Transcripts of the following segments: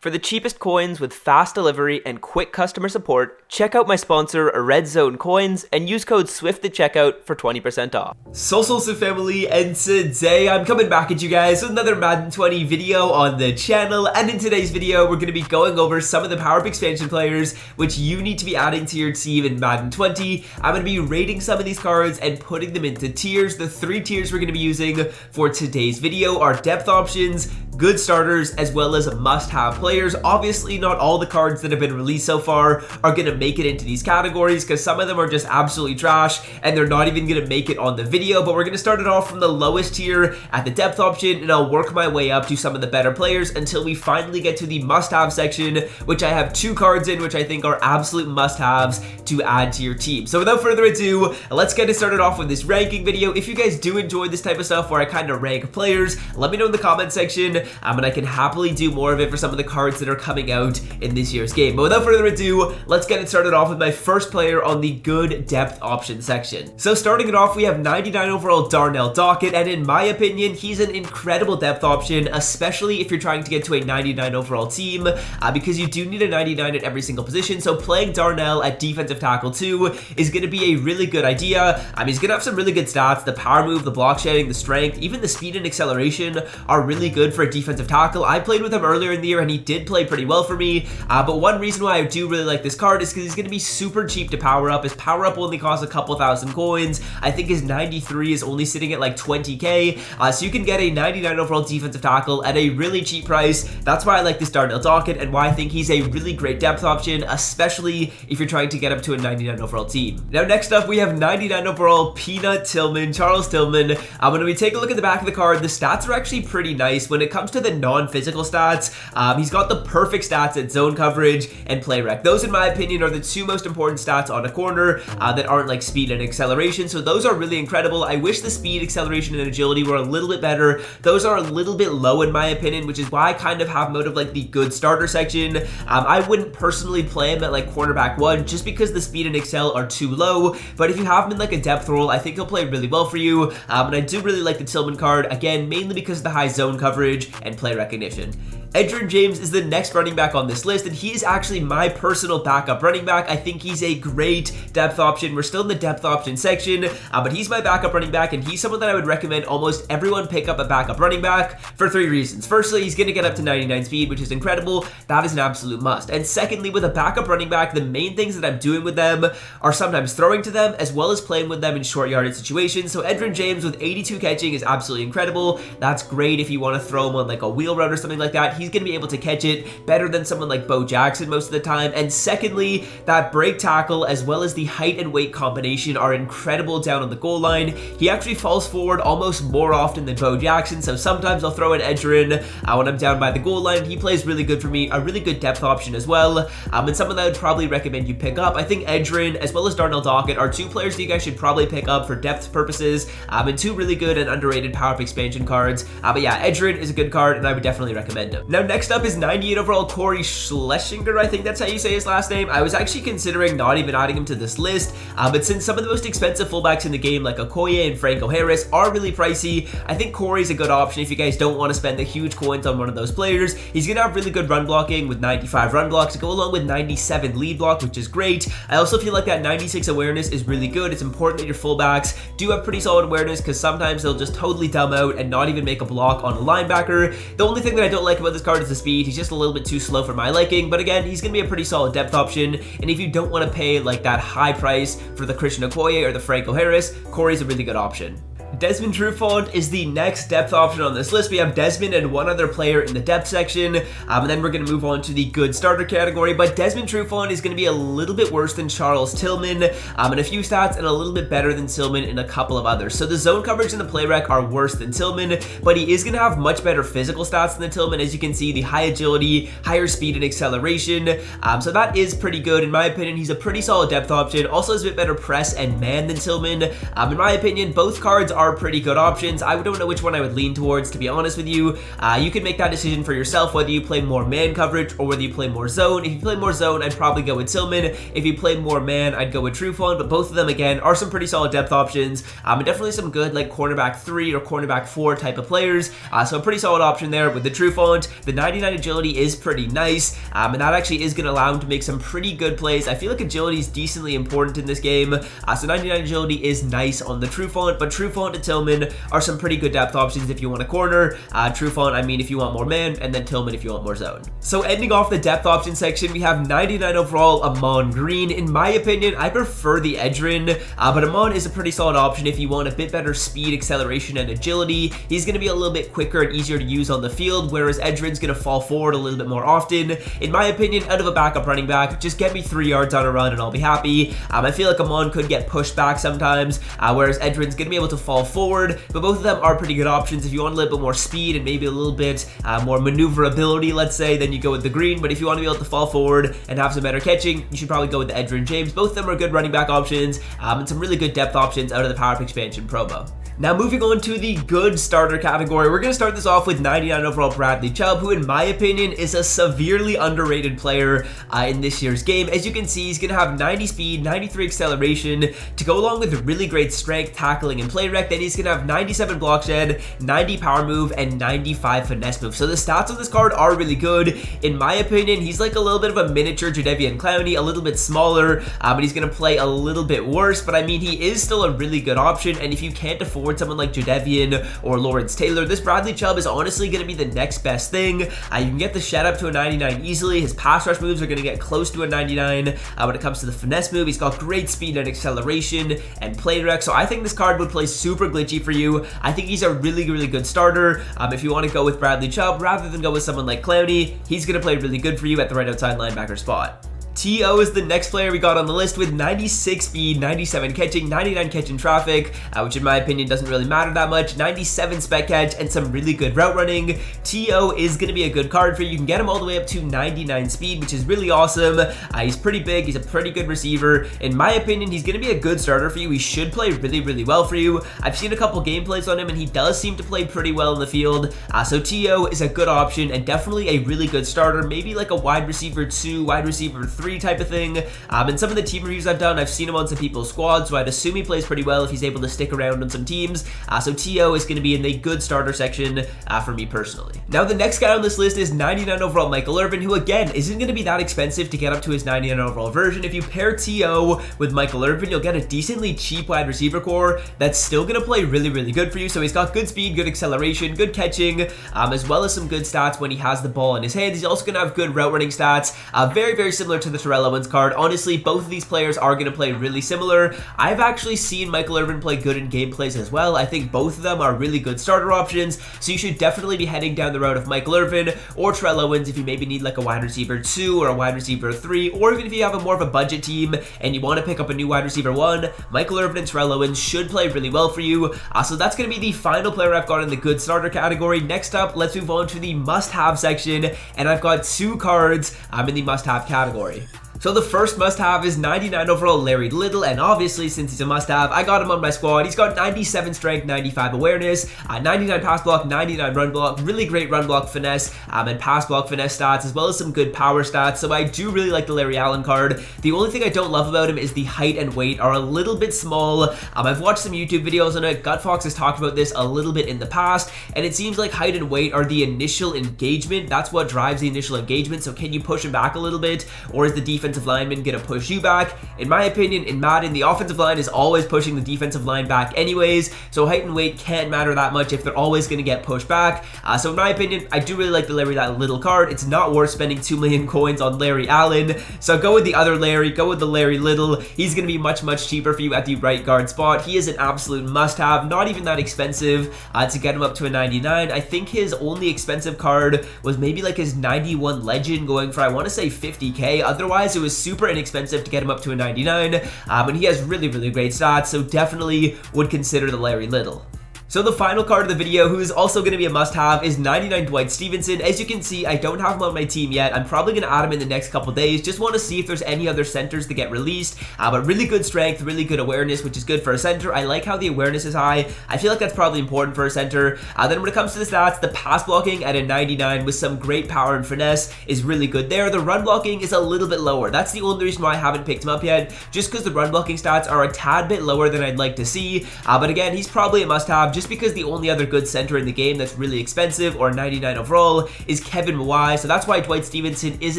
For the cheapest coins with fast delivery and quick customer support, check out my sponsor Red Zone Coins and use code SWIFT at checkout for 20% off. So family, and today I'm coming back at you guys with another Madden 20 video on the channel, and in today's video we're going to be going over some of the power-up expansion players which you need to be adding to your team in Madden 20. I'm going to be rating some of these cards and putting them into tiers. The 3 tiers we're going to be using for today's video are depth options, good starters, as well as must-have players. Obviously, not all the cards that have been released so far are going to make it into these categories because some of them are just absolutely trash and they're not even going to make it on the video, but we're going to start it off from the lowest tier at the depth option, and I'll work my way up to some of the better players until we finally get to the must-have section, which I have 2 cards in which I think are absolute must-haves to add to your team. So without further ado, let's get it started off with this ranking video. If you guys do enjoy this type of stuff where I kind of rank players, let me know in the comment section, and I can happily do more of it for some of the cards that are coming out in this year's game. But without further ado, let's get it started off with my first player on the good depth option section. So starting it off, we have 99 overall Darnell Dockett, and in my opinion, he's an incredible depth option, especially if you're trying to get to a 99 overall team, because you do need a 99 at every single position. So playing Darnell at defensive tackle 2 is going to be a really good idea. He's going to have some really good stats. The power move, the block shedding, the strength, even the speed and acceleration are really good for a defensive tackle. I played with him earlier in the year and he did play pretty well for me, but one reason why I do really like this card is because he's going to be super cheap to power up. His power up only costs a couple thousand coins. I think his 93 is only sitting at like 20k, so you can get a 99 overall defensive tackle at a really cheap price. That's why I like this Darnell Dockett and why I think he's a really great depth option, especially if you're trying to get up to a 99 overall team. Now next up, we have 99 overall Peanut Tillman, Charles Tillman. When we take a look at the back of the card, the stats are actually pretty nice. When it comes to the non-physical stats, he's got the perfect stats at zone coverage and play rec. Those, in my opinion, are the 2 most important stats on a corner that aren't like speed and acceleration. So those are really incredible. I wish the speed, acceleration, and agility were a little bit better. Those are a little bit low in my opinion, which is why I kind of have him out of like the good starter section. I wouldn't personally play him at like cornerback 1 just because the speed and excel are too low. But if you have him in like a depth role, I think he'll play really well for you. And I do really like the Tillman card, again, mainly because of the high zone coverage and play recognition. Edgerrin James is the next running back on this list, and he is actually my personal backup running back. I think he's a great depth option. We're still in the depth option section, but he's my backup running back, and he's someone that I would recommend almost everyone pick up a backup running back for 3 reasons. Firstly, he's going to get up to 99 speed, which is incredible. That is an absolute must. And secondly, with a backup running back, the main things that I'm doing with them are sometimes throwing to them as well as playing with them in short yardage situations. So Edgerrin James with 82 catching is absolutely incredible. That's great if you want to throw him on like a wheel route or something like that. He's going to be able to catch it better than someone like Bo Jackson most of the time. And secondly, that break tackle as well as the height and weight combination are incredible down on the goal line. He actually falls forward almost more often than Bo Jackson, so sometimes I'll throw in Edgerrin when I'm down by the goal line. He plays really good for me, a really good depth option as well, and someone that I would probably recommend you pick up. I think Edgerrin as well as Darnell Dockett are 2 players that you guys should probably pick up for depth purposes, and 2 really good and underrated power-up expansion cards. But yeah, Edgerrin is a good card and I would definitely recommend him. Now next up is 98 overall Cory Schlesinger. I think that's how you say his last name. I was actually considering not even adding him to this list, but since some of the most expensive fullbacks in the game like Okoye and Franco Harris are really pricey, I think Corey's a good option if you guys don't want to spend the huge coins on one of those players. He's going to have really good run blocking with 95 run blocks to go along with 97 lead block, which is great. I also feel like that 96 awareness is really good. It's important that your fullbacks do have pretty solid awareness because sometimes they'll just totally dumb out and not even make a block on a linebacker. The only thing that I don't like about this card is the speed. He's just a little bit too slow for my liking, but again, he's going to be a pretty solid depth option, and if you don't want to pay like that high price for the Christian Okoye or the Franco Harris, Corey's a really good option. Desmond Trufant is the next depth option on this list. We have Desmond and one other player in the depth section, and then we're going to move on to the good starter category, but Desmond Trufant is going to be a little bit worse than Charles Tillman in a few stats and a little bit better than Tillman in a couple of others. So the zone coverage and the play rec are worse than Tillman, but he is going to have much better physical stats than the Tillman. As you can see, the high agility, higher speed and acceleration, so that is pretty good. In my opinion, he's a pretty solid depth option. Also has a bit better press and man than Tillman. In my opinion, both cards are pretty good options. I don't know which one I would lean towards, to be honest with you. You can make that decision for yourself, whether you play more man coverage or whether you play more zone. If you play more zone, I'd probably go with Tillman. If you play more man, I'd go with Trufant, but both of them, again, are some pretty solid depth options, and definitely some good, like, cornerback 3 or cornerback 4 type of players, so a pretty solid option there with the Trufant. The 99 agility is pretty nice, and that actually is going to allow him to make some pretty good plays. I feel like agility is decently important in this game, so 99 agility is nice on the Trufant, but Trufant and Tillman are some pretty good depth options if you want a corner. Trufant, I mean, if you want more man, and then Tillman if you want more zone. So ending off the depth option section, we have 99 overall Ahman Green. In my opinion, I prefer the Edgerrin, but Ahman is a pretty solid option if you want a bit better speed, acceleration, and agility. He's going to be a little bit quicker and easier to use on the field, whereas Edgerrin's going to fall forward a little bit more often. In my opinion, out of a backup running back, just get me 3 yards on a run and I'll be happy. I feel like Ahman could get pushed back sometimes, whereas Edgerrin's going to be able to fall forward, but both of them are pretty good options. If you want a little bit more speed and maybe a little bit more maneuverability, let's say, then you go with the Green, but if you want to be able to fall forward and have some better catching, you should probably go with the Edgerrin James. Both of them are good running back options, and some really good depth options out of the Power Up Expansion promo. Now moving on to the good starter category, we're going to start this off with 99 overall Bradley Chubb, who in my opinion is a severely underrated player in this year's game. As you can see, he's going to have 90 speed, 93 acceleration to go along with really great strength, tackling, and play rec. Then he's going to have 97 block shed, 90 power move, and 95 finesse move. So the stats on this card are really good. In my opinion, he's like a little bit of a miniature Jadeveon Clowney, a little bit smaller, but he's going to play a little bit worse. But I mean, he is still a really good option, and if you can't afford someone like Jadeveon or Lawrence Taylor, this Bradley Chubb is honestly going to be the next best thing. You can get the shed up to a 99 easily. His pass rush moves are going to get close to a 99. When it comes to the finesse move, he's got great speed and acceleration and play rec, so I think this card would play super glitchy for you. I think he's a really, really good starter. If you want to go with Bradley Chubb rather than go with someone like Clowney, he's going to play really good for you at the right outside linebacker spot. T.O. is the next player we got on the list with 96 speed, 97 catching, 99 catch in traffic, which in my opinion doesn't really matter that much, 97 spec catch, and some really good route running. T.O. is going to be a good card for you. You can get him all the way up to 99 speed, which is really awesome. He's pretty big. He's a pretty good receiver. In my opinion, he's going to be a good starter for you. He should play really, really well for you. I've seen a couple gameplays on him, and he does seem to play pretty well in the field. So T.O. is a good option and definitely a really good starter, maybe like a wide receiver 2, wide receiver 3 type of thing. And some of the team reviews I've done, I've seen him on some people's squads, so I'd assume he plays pretty well if he's able to stick around on some teams. So T.O. is going to be in the good starter section for me personally. Now the next guy on this list is 99 overall Michael Irvin, who again isn't going to be that expensive to get up to his 99 overall version. If you pair T.O. with Michael Irvin, you'll get a decently cheap wide receiver core that's still going to play really, really good for you. So he's got good speed, good acceleration, good catching, as well as some good stats when he has the ball in his hands. He's also going to have good route running stats, very, very similar to the Terrell Owens card. Honestly, both of these players are going to play really similar. I've actually seen Michael Irvin play good in gameplays as well. I think both of them are really good starter options, so you should definitely be heading down the road of Michael Irvin or Terrell Owens if you maybe need like a wide receiver 2 or a wide receiver 3, or even if you have a more of a budget team and you want to pick up a new wide receiver 1, Michael Irvin and Terrell Owens should play really well for you. So that's going to be the final player I've got in the good starter category. Next up, let's move on to the must-have section, and I've got 2 cards in the must-have category. So the first must-have is 99 overall Larry Little, and obviously since he's a must-have, I got him on my squad. He's got 97 strength, 95 awareness, 99 pass block, 99 run block, really great run block finesse, and pass block finesse stats, as well as some good power stats. So I do really like the Larry Allen card. The only thing I don't love about him is the height and weight are a little bit small. I've watched some YouTube videos on it. Gutfox has talked about this a little bit in the past, and it seems like height and weight are the initial engagement. That's what drives the initial engagement. So can you push him back a little bit, or is the defensive lineman gonna push you back? In my opinion, in Madden, the offensive line is always pushing the defensive line back anyways, so height and weight can't matter that much if they're always gonna get pushed back. So in my opinion, I do really like the Larry Little card. It's not worth spending 2 million coins on Larry Allen, so go with the other Larry, go with the Larry Little. He's gonna be much, much cheaper for you at the right guard spot. He is an absolute must-have, not even that expensive to get him up to a 99. I think his only expensive card was maybe like his 91 Legend, going for, I want to say 50k. Otherwise, it was super inexpensive to get him up to a 99, and he has really, really great stats, so definitely would consider the Larry Little. So the final card of the video, who is also going to be a must-have, is 99 Dwight Stephenson. As you can see, I don't have him on my team yet. I'm probably going to add him in the next couple days. Just want to see if there's any other centers to get released. But really good strength, really good awareness, which is good for a center. I like how the awareness is high. I feel like that's probably important for a center. Then when it comes to the stats, the pass blocking at a 99 with some great power and finesse is really good there. The run blocking is a little bit lower. That's the only reason why I haven't picked him up yet, just because the run blocking stats are a tad bit lower than I'd like to see. But again, he's probably a must-have, just because the only other good center in the game that's really expensive, or 99 overall, is Kevin Mawai. So that's why Dwight Stephenson is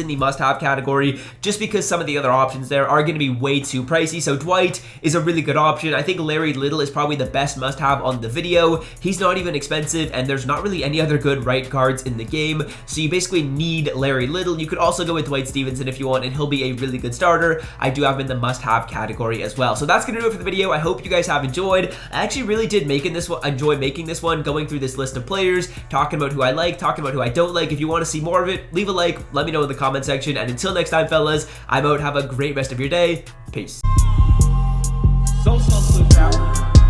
in the must-have category, just because some of the other options there are going to be way too pricey. So Dwight is a really good option. I think Larry Little is probably the best must-have on the video. He's not even expensive, and there's not really any other good right guards in the game, so you basically need Larry Little. You could also go with Dwight Stephenson if you want, and he'll be a really good starter. I do have him in the must-have category as well. So that's going to do it for the video. I hope you guys have enjoyed. I actually really did enjoy making this one, going through this list of players, talking about who I like, talking about who I don't like. If you want to see more of it, leave a like, let me know in the comment section, and until next time, fellas, I'm out. Have a great rest of your day. Peace. So slow,